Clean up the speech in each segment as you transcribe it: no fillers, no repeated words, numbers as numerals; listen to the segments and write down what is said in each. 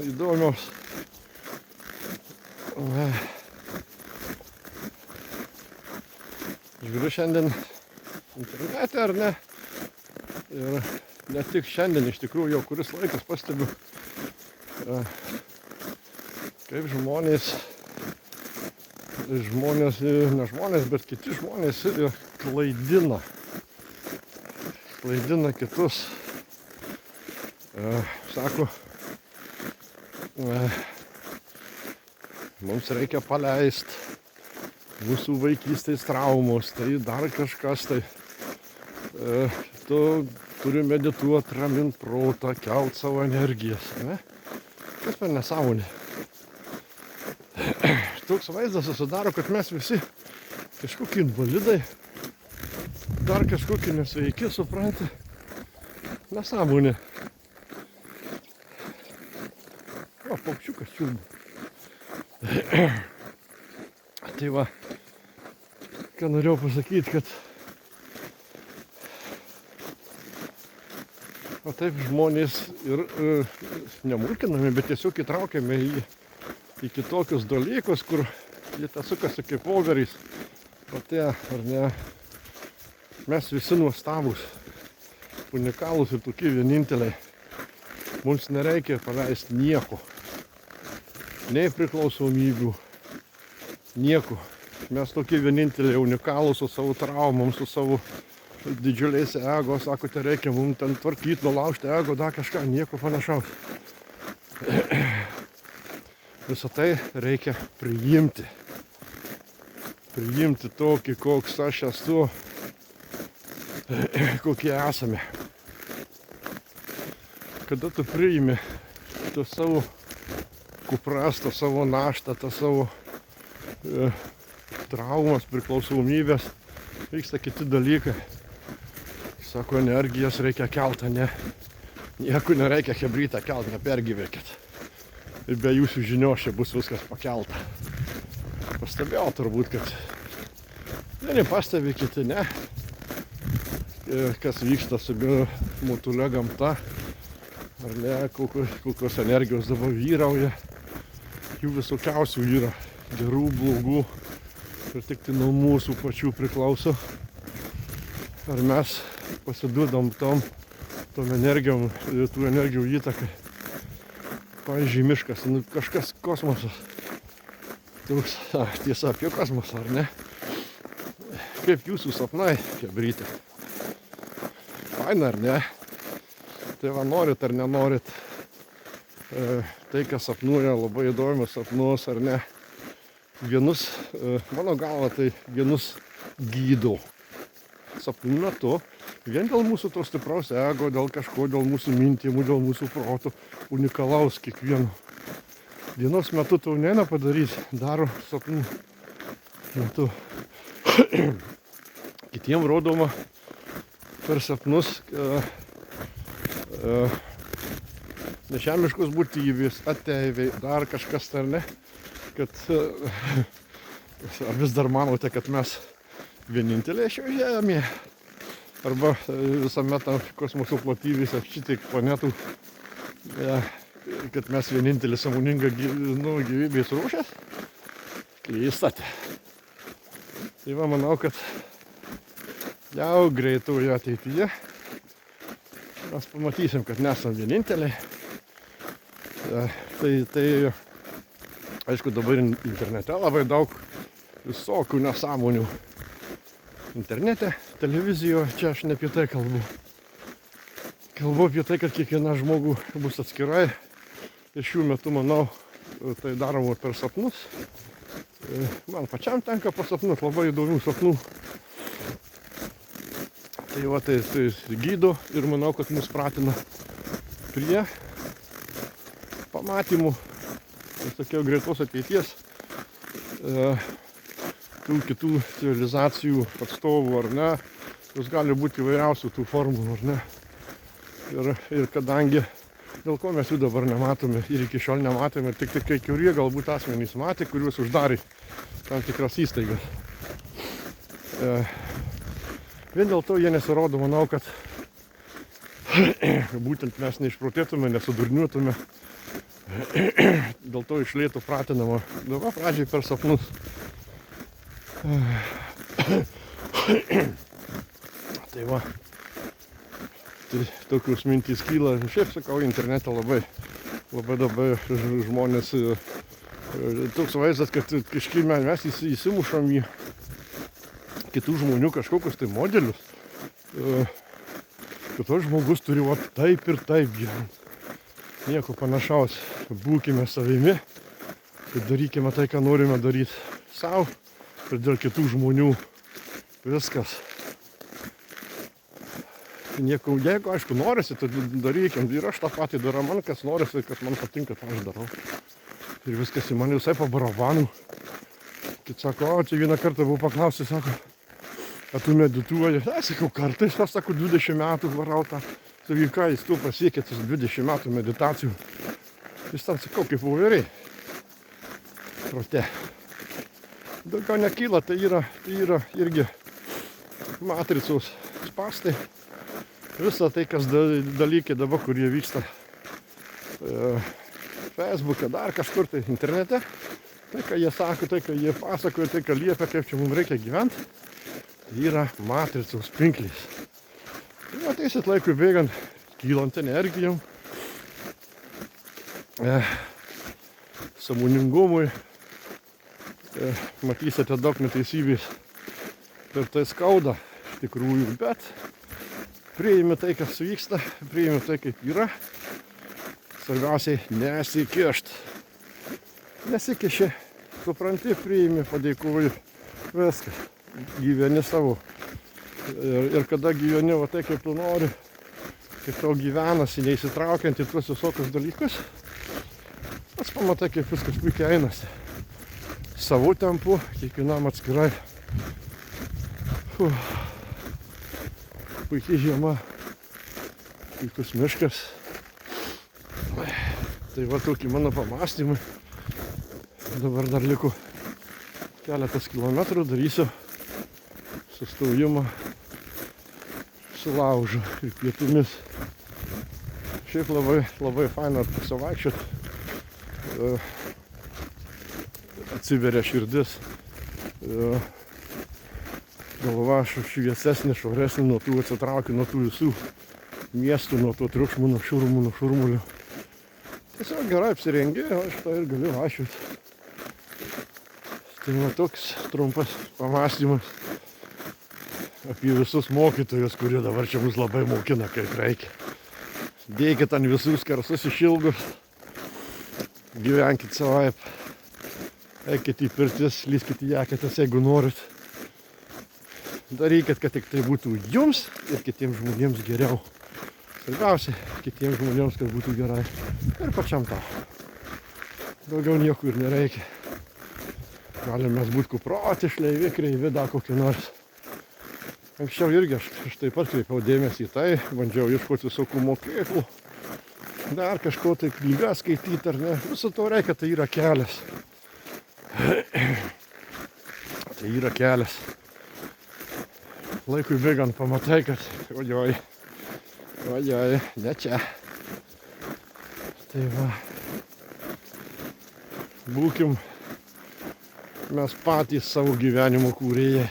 įdomios. Žiūriu šiandien internete, ar ne? Ir ne tik šiandien, iš tikrųjų jau kuris laikas pastebiu, kaip žmonės, ne žmonės, bet kiti žmonės klaidina kitus. Sako, mums reikia paleisti mūsų vaikystės traumos, tai dar kažkas, tai tu turi medituoti, ramint protą, kelt savo energijas, ne? Kas per nesąmonė? Toks vaizdas susidaro, kad mes visi kažkokie invalidai, dar kažkokie nesveiki, supranti, nesąmonė. O, paukščiukas čiulba. Tai va, ką norėjau pasakyti, kad taip žmonės ir nemulkinami, bet tiesiog įtraukiami į kitokius dalykus, kur jie sukasi kaip voverys. O tie, ar ne, mes visi nuostabūs, unikalūs ir tokie vieninteliai. Mums nereikia paleisti nieko, nei priklausomybių, nieko. Mes tokie vieninteliai unikalūs su savo traumom, su savo didžiuliais ego. Sako, tai reikia mums ten tvarkyti, nulaužti ego, dar kažką, nieko panašaus. Visą tai reikia priimti. Priimti tokį, koks aš esu, kokie esame. Kada tu priimi to savo kupras, to savo naštą, to savo traumas, priklausomybės, vyksta kiti dalykai. Sako, energijas reikia kelti, ne. Nieko nereikia chebrytą kelti, nepergyvėkit. Ir be jūsų žinios čia bus viskas pakelta. Pastebėjau turbūt, kad vieni pastebi, kiti ne. Kas vyksta su mutulia gamta, ar ne, kokios energijos dabar vyrauja. Jų visokiausių yra, gerų, blogų, ir tik tai nuo mūsų pačių priklauso. Ar mes pasiduodam tom energijom, tų energijų įtakai. Pavyzdžiui, miškas, kažkas kosmosas. Toks, tiesa apie kosmosą, ar ne? Kaip jūsų sapnai, chebrytė? Faina, ar ne? Tai va, norit ar nenorit, tai, kas sapnuoja, labai įdomius sapnus, ar ne? Vienus, mano galva, tai vienus gydo sapnų metu, vien dėl mūsų to stipraus ego, dėl kažko, dėl mūsų mintimų, dėl mūsų protų, unikalaus kiekvieno. Dienos metu to neina padaryti, daro sapnų metu. Kitiem rodoma per sapnus nežemiškos būtybės, ateiviai, dar kažkas, ar ne, kad vis dar manote, kad mes vieninteliai šioje žemėje, arba visame tam kosmoso platybėse šitiek planetų, kad mes vienintelė sąmoninga gyvybės rūšės, klystate. Tai va, manau, kad jau greitoje ateityje mes pamatysim, kad nesam vieninteliai. Tai aišku, dabar internete labai daug visokių nesąmonių. Internete, televizijoje, čia aš ne apie tai kalbu. Kalbu apie tai, kad kiekviena žmogų bus atskirai. Ir šiuo metu, manau, tai daroma per sapnus. Man pačiam tenka pasapnuoti labai įdomių sapnų. Tai va, tai gydo ir manau, kad mus pratina prie pamatymų, sakiau, greitos ateities, tų kitų civilizacijų atstovų, ar ne, jos gali būti įvairiausių tų formų, ar ne. Ir kadangi, dėl ko mes jų dabar nematome ir iki šiol nematome, tik kai kurie galbūt asmenys matė, kuriuos uždarė tam tikras įstaigas. Vien dėl to jie nesirodo, manau, kad būtent mes neišprotėtume, nesudurniuotume, Dėl to iš lėto pratinama. Dabar pradžiai per sapnus. Tai va. Tai tokius mintys kyla. Šiaip sakau, internete labai žmonės. Toks vaizdas, kad kažkaip mes įsimušam į kitų žmonių kažkokius tai modelius. Kad toks žmogus turi va taip ir taip gyventi. Nieko panašaus. Būkime savimi. Ir darykime tai, ką norime daryti savo. Ir dėl kitų žmonių. Viskas. Nieko, jeigu aišku norisi, tai darykim. Ir aš tą patį darau. Man kas norisi, kas man patinka, tą aš darau. Ir viskas į mane visai pabaravanų. Kit sako, čia vieną kartą buvau paklausęs, sako, ar tu medituoji? Sakau, kartais, aš sakau, 20 metų varau tą. Sakai, ką jis tu pasiekė, tas 20 metų meditacijų. Jis tam sakau, kaip voveriai. Prote. Daugiau nekyla, tai yra irgi matricos spąstai. Visa tai, kas dalykai dabar, kurie vyksta Facebook'e, dar kažkur tai internete. Tai, ką jie sako, tai, ką jie pasakoja, tai, ką liepia, kaip čia mums reikia gyventi, tai yra matricos pinklės. Tai ateisit laikui bėgant, kylant energijom, sąmoningumui, matysite daug neteisybės. Ir tai skauda iš tikrųjų, bet priimi tai, kas vyksta, priimi tai, kaip yra. Svarbiausiai nesikišt. Nesikiši, supranti, priimi, padėkoji, viskas. Gyveni savo. Ir kada gyveni va tai, kaip tu nori, kaip tau gyvenasi, neįsitraukiant į tuos visokius dalykus, pats pamatai, kaip viskas puikiai einasi. Savo tempu, kiekvienam atskirai. Puikiai žiema, puikus miškas. Tai va tokie mano pamąstymai. Dabar dar liko keletas kilometrų, darysiu sustojimą su laužu ir pietumis. Šiaip labai faina pasavaikščiot. Atsiveria širdis. Galva šviesesnė, švaresnė, nuo tų atsitraukiu, nuo tų visų miestų, nuo to triukšmų, nuo šurmulių. Tiesiog gerai apsirengi, aš tai ir galiu važiuoti. Tai va toks trumpas pamąstymas apie visus mokytojus, kurie dabar čia mus labai mokina, kaip reikia. Dėkit ant visus karsus išilgus, gyvenkit savaip, eikit į pirtis, lyskit į jaketas, jeigu norit. Darykit, kad tik tai būtų jums ir kitiems žmonėms geriau. Svarbiausia, kitiems žmonėms, kad būtų gerai. Ir pačiam tau. Daugiau nieko ir nereikia. Galim mes būti kuproti, šleivi, kreivi, dar kokį nors. Anksčiau irgi aš taip pat kreipiau dėmesį į tai, bandžiau ieškoti visokių mokyklų. Dar kažko tai knygą skaityti ar ne. Viso to reikia, tai yra kelias. Tai yra kelias. Laikui bėgant pamatai, kad ojoj, ne čia. Tai va, būkim mes patys savo gyvenimo kūrėjai.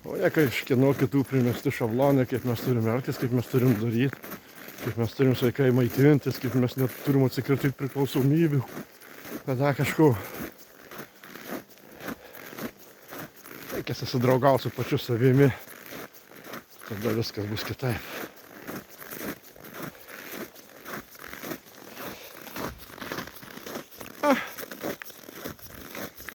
O ne kažkieno kitų primesti šablonai, kaip mes turim elgtis, kaip mes turim daryti, kaip mes turim sveikai maitintis, kaip mes net turim atsikratyti priklausomybių. Tada kažko. Reikia susidraugauti su pačiu savimi, tada viskas bus kitaip.